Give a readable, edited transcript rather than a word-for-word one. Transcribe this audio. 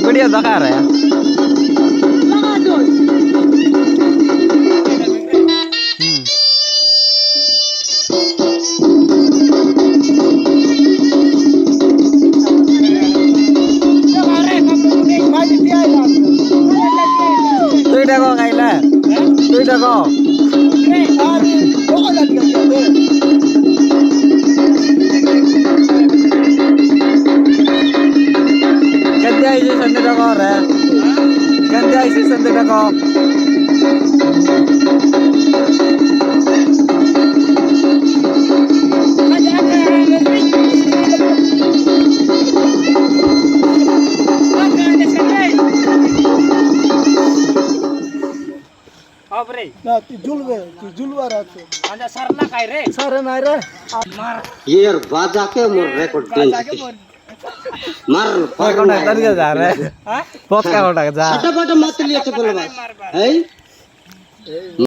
video दिखा रहा है तुईटा को खाइला तुईटा को गंदे ऐसे संदे टको रे गंदे ऐसे संदे टको अबरे ना तू जुलवा राखो आजा सरना काय रे सर नाही रे मार ये यार बाजा के मोर रेकॉर्ड आजा देंगे के बोल मार कोटा तन के जा रहा है हां पोत का कोटा जा फटाफट मत लिए तो बोलवा है